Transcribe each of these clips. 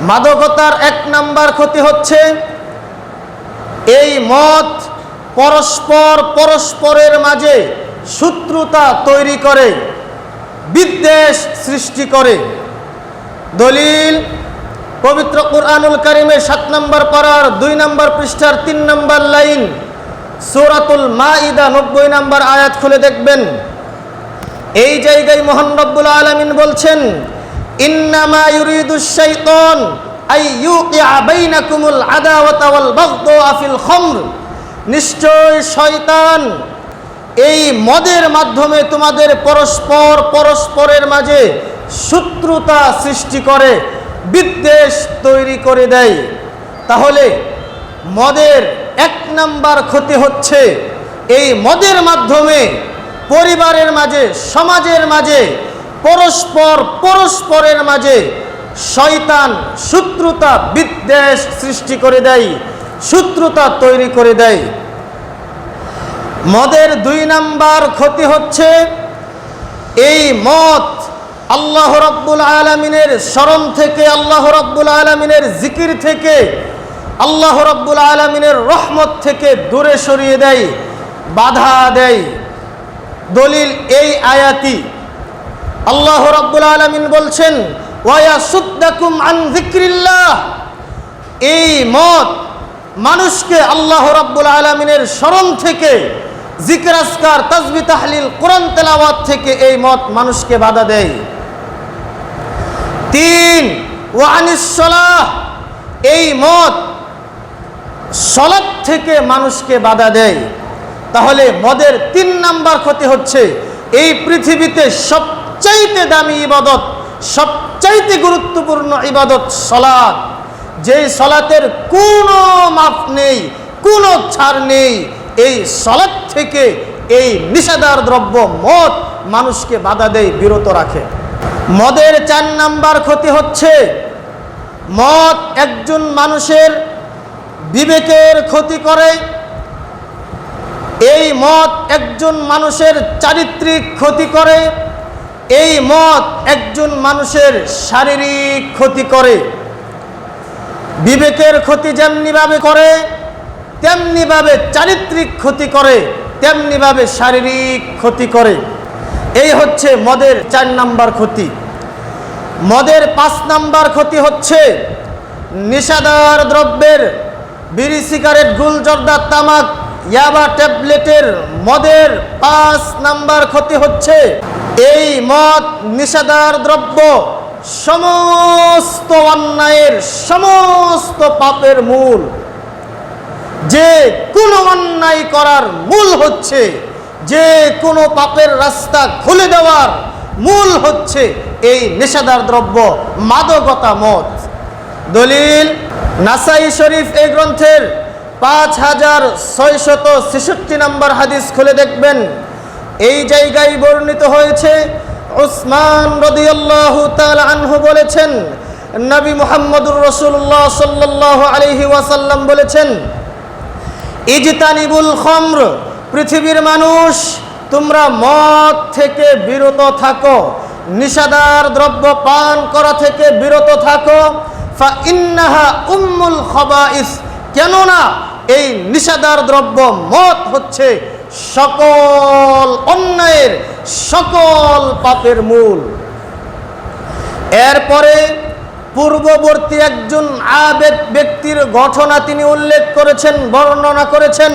মাদকতার 1 number ক্ষতি হচ্ছে এই মদ পরস্পরের মাঝে শত্রুতা তৈরি করে, বিদ্বেষ সৃষ্টি করে। দলিল পবিত্র কুরআনুল কারীমের 7 নম্বর পারার 2 নম্বর পৃষ্ঠার 3 নম্বর লাইন, সূরাতুল মাইদা 90 নম্বর আয়াত খুলে দেখবেন। এই জায়গায় মহান রব্বুল আলামিন বলছেন, ইন্নামা ইউরিদুশ শাইতান আই ইউকিআ বাইনাকুমুল আদাওয়াতা ওয়াল বাগদা ফিল খামর। নিশ্চয় শয়তান এই মদের মাধ্যমে তোমাদের পরস্পরের মাঝে শত্রুতা সৃষ্টি করে, বিদ্বেষ তৈরি করে দেয়। তাহলে মদের 1 নাম্বার ক্ষতি হচ্ছে এই মদের মাধ্যমে পরিবারের মাঝে, সমাজের মাঝে, পরস্পরের মাঝে শয়তান শত্রুতা বিদ্বেষ সৃষ্টি করে দেয়, শত্রুতা তৈরি করে দেয়। মদের 2 নাম্বার ক্ষতি হচ্ছে এই মদ আল্লাহ রাব্বুল আলামিনের স্মরণ থেকে, আল্লাহ রাব্বুল আলামিনের জিকির থেকে, আল্লাহ রাব্বুল আলামিনের রহমত থেকে দূরে সরিয়ে দেয়, বাধা দেয়। দলিল এই আয়াতি, আল্লাহ রাব্বুল আলামিন বলছেন, ওয়া ইয়াসুদ্দাকুম আন যিকরিল্লাহ। এই মদ মানুষকে আল্লাহ রাব্বুল আলামিনের স্মরণ থেকে, জিকির আজকার, তাসবিহ তাহলিল, কোরআন তেলাওয়াত থেকে এই মদ মানুষকে বাধা দেয়। 3 ওয়া আনিস সালাহ। এই মদ সালাত থেকে মানুষকে বাধা দেয়। তাহলে মদের 3 নাম্বার ক্ষতি হচ্ছে এই পৃথিবীতে সবচাইতে দামি ইবাদত, সবচাইতে গুরুত্বপূর্ণ ইবাদত সালাত, যেই সালাতের কোনো মাপ নেই, কোনো ছাড় নেই, এই সালাত থেকে এই নিষেধার দ্রব্য মদ মানুষকে বাধা দেয়, বিরত রাখে। মদের 4 নাম্বার ক্ষতি হচ্ছে মদ একজন মানুষের বিবেকের ক্ষতি করে, এই মদ একজন মানুষের চারিত্রিক ক্ষতি করে, এই মদ একজন মানুষের শারীরিক ক্ষতি করে। বিবেকের ক্ষতি যেমনিভাবে করে, তেমনিভাবে চারিত্রিক ক্ষতি করে, তেমনিভাবে শারীরিক ক্ষতি করে। এই হচ্ছে মদের 4 নাম্বার ক্ষতি। মদের 5 নাম্বার ক্ষতি হচ্ছে নেশাদার দ্রব্যের, বিড়ি, সিগারেট, গুল, জর্দা, তামাক, ইয়াবা, ট্যাবলেটের মদের 5 নাম্বার ক্ষতি হচ্ছে এই মদ নেশাদার দ্রব্য সমস্ত অন্যায়ের, সমস্ত পাপের মূল। যে কোনো অন্যায় করার মূল হচ্ছে, যে কোনো পাপের রাস্তা খুলে দেওয়ার মূল হচ্ছে এই নেশাদার দ্রব্য, মাদকতা, মদ। দলিল নাসাই শরীফ এই গ্রন্থের 5666 নম্বর হাদিস খুলে দেখবেন। এই জায়গায় বর্ণিত হয়েছে, উসমান রাদিয়াল্লাহু তাআলা আনহু বলেছেন, নবী মুহাম্মদুর রাসূলুল্লাহ সাল্লাল্লাহু আলাইহি ওয়াসাল্লাম বলেছেন, ইজতানিবুল খামর, পৃথিবীর মানুষ তোমরা মদ থেকে বিরত থাকো, নিশাদার দ্রব্য পান করা থেকে বিরত থাকো। ফা ইন্নাহা উম্মুল খাবাইস, কেননা এই নিশাদার দ্রব্য মদ হচ্ছে সকল অন্যায়ের, সকল পাপের মূল। এরপরে পূর্ববর্তী একজন আবেদ ব্যক্তির ঘটনা তিনি উল্লেখ করেছেন, বর্ণনা করেছেন।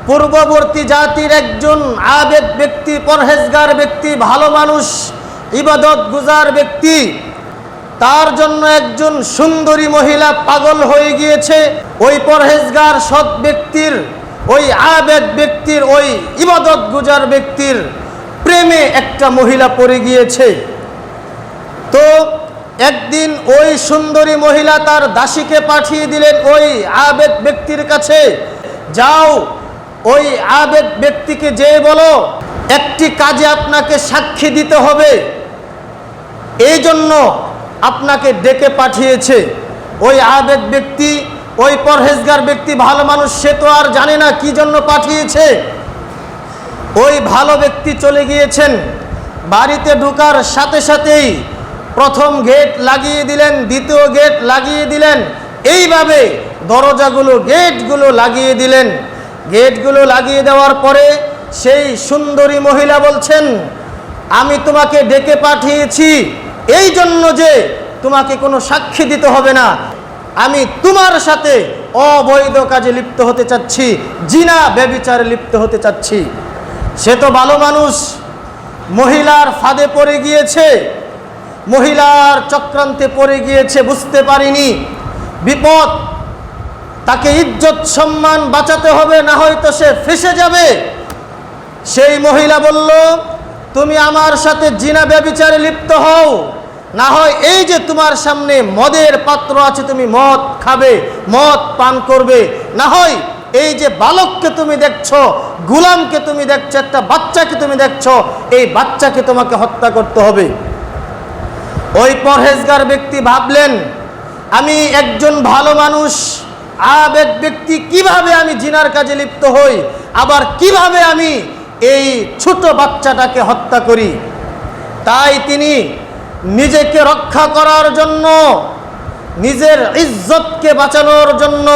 পূর্ববর্তী জাতির একজন আবেদ ব্যক্তি, পরহেজগার ব্যক্তি, ভালো মানুষ, ইবাদত গুজার ব্যক্তি, তার জন্য একজন সুন্দরী মহিলা পাগল হয়ে গিয়েছে। ওই পরহেজগার সৎ ব্যক্তির, ওই আবেদ ব্যক্তির, ওই ইবাদত গুজার ব্যক্তির প্রেমে একটা মহিলা পড়ে গিয়েছে। তো একদিন ওই সুন্দরী মহিলা তার দাসীকে পাঠিয়ে দিলেন ওই আবেদ ব্যক্তির কাছে, যাও ওই আবেদ ব্যক্তিকে যেয়ে বলো একটি কাজে আপনাকে সাক্ষী দিতে হবে, এই জন্য আপনাকে ডেকে পাঠিয়েছে। ওই আবেদ ব্যক্তি, ওই পরহেজগার ব্যক্তি, ভালো মানুষ, সে তো আর জানে না কি জন্য পাঠিয়েছে। ওই ভালো ব্যক্তি চলে গিয়েছেন। বাড়িতে ঢোকার সাথে সাথেই প্রথম গেট লাগিয়ে দিলেন, দ্বিতীয় গেট লাগিয়ে দিলেন, এইভাবে দরজাগুলো গেটগুলো লাগিয়ে দিলেন। গেটগুলো লাগিয়ে দেওয়ার পরে সেই সুন্দরী মহিলা বলছেন, আমি তোমাকে ডেকে পাঠিয়েছি এই জন্য যে তোমাকে কোনো সাক্ষী দিতে হবে না, আমি তোমার সাথে অবৈধ কাজে লিপ্ত হতে চাচ্ছি, জিনা ব্যভিচারে লিপ্ত হতে চাচ্ছি। সে তো ভালো মানুষ, মহিলার ফাঁদে পড়ে গিয়েছে, মহিলার চক্রান্তে পড়ে গিয়েছে, বুঝতে পারিনি বিপদ, তাকে ইজ্জত সম্মান বাঁচাতে হবে, না হয়তো সে ফেঁসে যাবে। সেই মহিলা বলল, তুমি আমার সাথে জিনা ব্যভিচারে লিপ্ত হও, না হয় এই যে তোমার সামনে মদের পাত্র আছে, তুমি মদ খাবে, মদ পান করবে, না হয় এই যে বালককে তুমি দেখছো, গুলামকে তুমি দেখছো, একটা বাচ্চাকে তুমি দেখছো, এই বাচ্চাকে তোমাকে হত্যা করতে হবে। ওই পরহেজগার ব্যক্তি ভাবলেন, আমি একজন ভালো মানুষ, আবেদ ব্যক্তি, কিভাবে আমি জিনার কাজে লিপ্ত হই, আবার কিভাবে আমি এই ছোট বাচ্চাটাকে হত্যা করি। তাই তিনি নিজেকে রক্ষা করার জন্য, নিজের ইজ্জতকে বাঁচানোর জন্য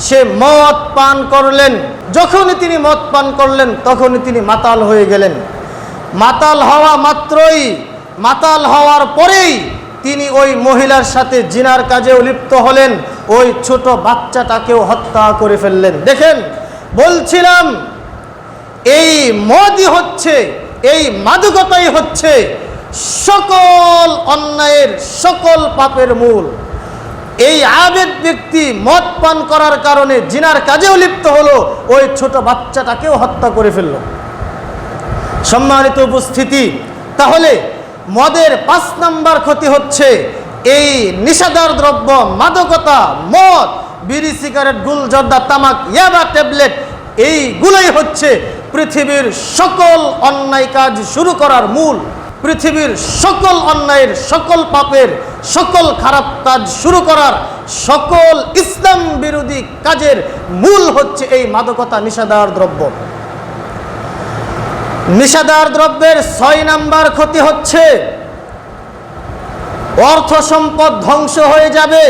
সে মদ পান করলেন। যখনই তিনি মদ পান করলেন তখনই তিনি মাতাল হয়ে গেলেন। মাতাল হওয়া মাত্রই, মাতাল হওয়ার পরেই তিনি ওই মহিলার সাথে জিনার কাজেও লিপ্ত হলেন, ওই ছোট বাচ্চাটাকেও হত্যা করে ফেললেন। দেখেন, বলছিলাম এই মদই হচ্ছে, এই মাদকতাই হচ্ছে সকল অন্যায়ের, সকল পাপের মূল। এই আবেদ ব্যক্তি মদ পান করার কারণে জিনার কাজেও লিপ্ত হলো, ওই ছোট বাচ্চাটাকেও হত্যা করে ফেলল। সম্মানিত উপস্থিতি, তাহলে মদের 5 নাম্বার ক্ষতি হচ্ছে এই নিষাদার দ্রব্য, মাদকতা, মদ, বিড়ি, সিগারেট, গুল, জর্দা, তামাক, ইয়াবা, ট্যাবলেট, এইগুলোই হচ্ছে পৃথিবীর সকল অন্যায় কাজ শুরু করার মূল। পৃথিবীর সকল অন্যায়ের, সকল পাপের, সকল খারাপ কাজ শুরু করার, সকল ইসলাম বিরোধী কাজের মূল হচ্ছে এই মাদকতা, নিষাদার দ্রব্য। নিষাদার দ্রব্যের 6 নাম্বার ক্ষতি হচ্ছে অর্থ সম্পদ ধ্বংস হয়ে যাবে।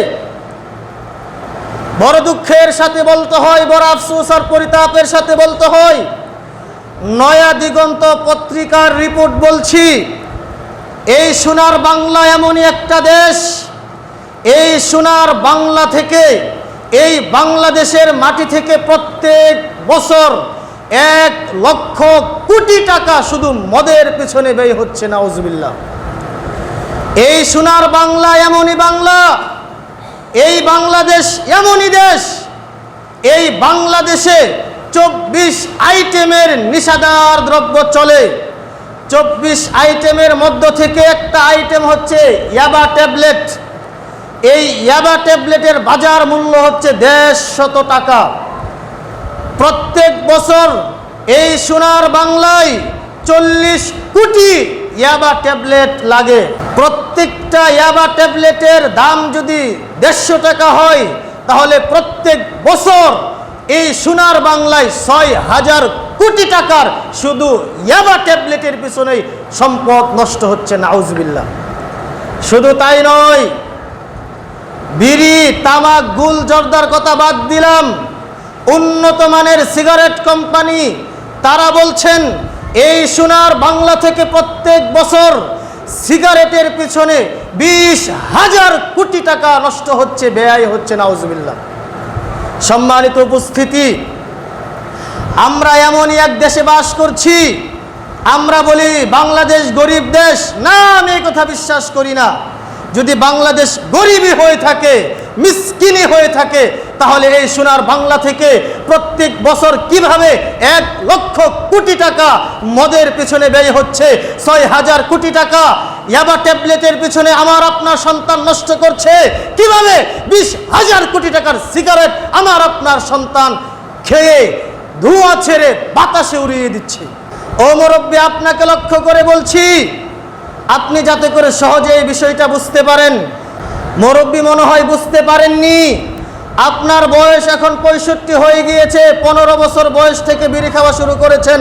বড় দুঃখের সাথে বলতে হয়, বড় আফসোস আর পরিতাপের সাথে বলতে হয়, নয়া দিগন্ত পত্রিকার রিপোর্ট বলছি, এই সোনার বাংলা এমনই একটা দেশ, এই সোনার বাংলা থেকে, এই বাংলাদেশের মাটি থেকে প্রত্যেক বছর 1 লক্ষ কোটি টাকা শুধু মদের পিছনে ব্যয় হচ্ছে। নাউজুবিল্লাহ। এই সোনার বাংলা এমনই বাংলা, এই বাংলাদেশ এমনই দেশ, এই বাংলাদেশে 24 আইটেমের নিষাদার দ্রব্য চলে। 24 আইটেমের মধ্য থেকে একটা আইটেম হচ্ছে ইয়াবা ট্যাবলেট। এই ইয়াবা ট্যাবলেটের বাজার মূল্য হচ্ছে 150 টাকা। প্রত্যেক বছর এই সোনার বাংলায় 40 কোটি ইয়াবা ট্যাবলেট লাগে। প্রত্যেকটা ইয়াবা ট্যাবলেটের দাম যদি 150 টাকা হয়, তাহলে প্রত্যেক বছর এই সোনার বাংলায় 6000 কোটি টাকার শুধু ইয়াবা ট্যাবলেটের পিছনেই সম্পদ নষ্ট হচ্ছে। নাউজুবিল্লাহ। শুধু তাই নয়, বিড়ি, তামাক, গুল, জর্দার কথা বাদ দিলাম, উন্নত মানের সিগারেট কোম্পানি তারা বলছেন এই সোনার বাংলা থেকে প্রত্যেক বছর সিগারেটের পিছনে 20,000 কোটি টাকা নষ্ট হচ্ছে, ব্যয় হচ্ছে। নাউজুবিল্লাহ। সম্মানিত উপস্থিতি, আমরা এমনই এক দেশে বাস করছি, আমরা বলি বাংলাদেশ গরিব দেশ। না, আমি এই কথা বিশ্বাস করি না। যদি বাংলাদেশ গরিবই হয়ে থাকে, মিসকিনি হয়ে থাকে, তাহলে এই সোনার বাংলা থেকে প্রত্যেক বছর কিভাবে 1 লক্ষ কোটি টাকা মদের পিছনে ব্যয় হচ্ছে, 6000 কোটি টাকা ইয়াবা ট্যাবলেটের পিছনে আমার আপনার সন্তান নষ্ট করছে, কিভাবে 20,000 কোটি টাকার সিগারেট আমার আপনার সন্তান খেয়ে ধোঁয়া ছেড়ে বাতাসে উড়িয়ে দিচ্ছে। ও মুরব্বী, আপনাকে লক্ষ্য করে বলছি, আপনি যাতে করে সহজে এই বিষয়টা বুঝতে পারেন। মুরব্বী মনে হয় বুঝতে পারেননি। আপনার বয়স এখন 65 হয়ে গিয়েছে, 15 বছর বয়স থেকে বিড়ি খাওয়া শুরু করেছেন।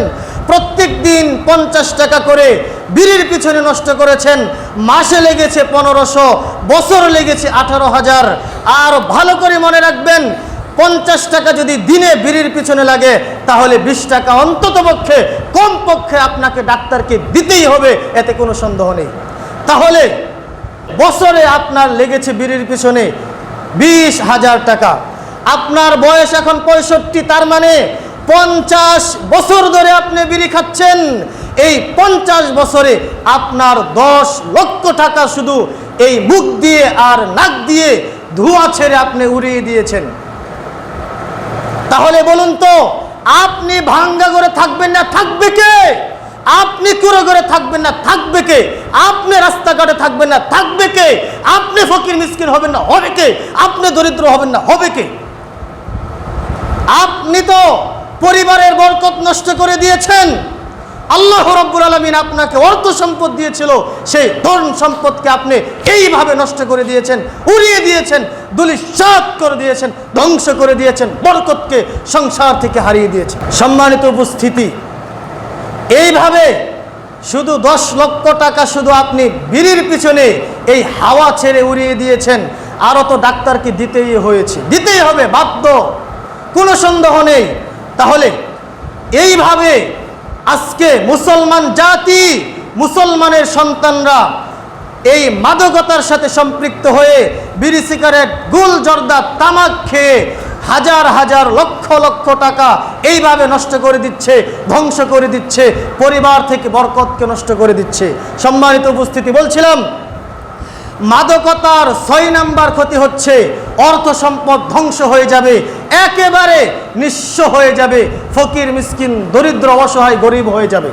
প্রত্যেক দিন 50 টাকা করে বিড়ির পিছনে নষ্ট করেছেন। মাসে লেগেছে 1500, বছর লেগেছে 18,000। আর ভালো করে মনে রাখবেন, 50 টাকা যদি দিনে বিড়ির পিছনে লাগে, তাহলে 20 টাকা অন্তত পক্ষে, কমপক্ষে আপনাকে ডাক্তারকে দিতেই হবে, এতে কোনো সন্দেহ নেই। তাহলে বছরে আপনার লেগেছে বিড়ির পিছনে 20,000 টাকা। আপনার বয়স এখন 65, তার মানে 50 বছর ধরে আপনি বিড়ি খাচ্ছেন। এই 50 বছরে আপনার 10 লক্ষ টাকা শুধু এই মুখ দিয়ে আর নাক দিয়ে ধোঁয়া ছেড়ে আপনি উড়িয়ে দিয়েছেন। তাহলে বলুন তো, আপনি ভাঙ্গা করে থাকবেন না, থাকবে কে? আপনি কুড়ো করে থাকবেন না, থাকবে কে? আপনি রাস্তাঘাটে থাকবেন না, থাকবে কে? আপনি ফকির মিসকিন হবেন না, হবে কে? আপনি দরিদ্র হবেন না, হবে কে? আপনি তো পরিবারের বরকত নষ্ট করে দিয়েছেন। আল্লাহ রাব্বুল আলামিন আপনাকে অর্থ সম্পদ দিয়েছিল, সেই ধন সম্পদকে আপনি এইভাবে নষ্ট করে দিয়েছেন, উড়িয়ে দিয়েছেন, ধূলিসাৎ করে দিয়েছেন, ধ্বংস করে দিয়েছেন, বরকতকে সংসার থেকে হারিয়ে দিয়েছেন। সম্মানিত উপস্থিতি, এইভাবে শুধু 10 লক্ষ টাকা শুধু আপনি বিড়ির পিছনে এই হাওয়া ছেড়ে উড়িয়ে দিয়েছেন। আরও তো ডাক্তারকে দিতেই হয়েছে, দিতেই হবে, বাধ্য, কোনো সন্দেহ নেই। তাহলে এইভাবে আজকে মুসলমান জাতি, মুসলমানের সন্তানরা এই মাদকতার সাথে সম্পৃক্ত হয়ে বিড়ি, সিগারেট, গুল, জর্দা, তামাক খেয়ে হাজার হাজার লক্ষ লক্ষ টাকা এইভাবে নষ্ট করে দিচ্ছে, ধ্বংস করে দিচ্ছে, পরিবার থেকে বরকতকে নষ্ট করে দিচ্ছে। সম্মানিত উপস্থিতি, বলছিলাম মাদকতার 6 নাম্বার ক্ষতি হচ্ছে অর্থ সম্পদ ধ্বংস হয়ে যাবে, একেবারে নিঃস্ব হয়ে যাবে, ফকির মিসকিন, দরিদ্র, অসহায়, গরিব হয়ে যাবে।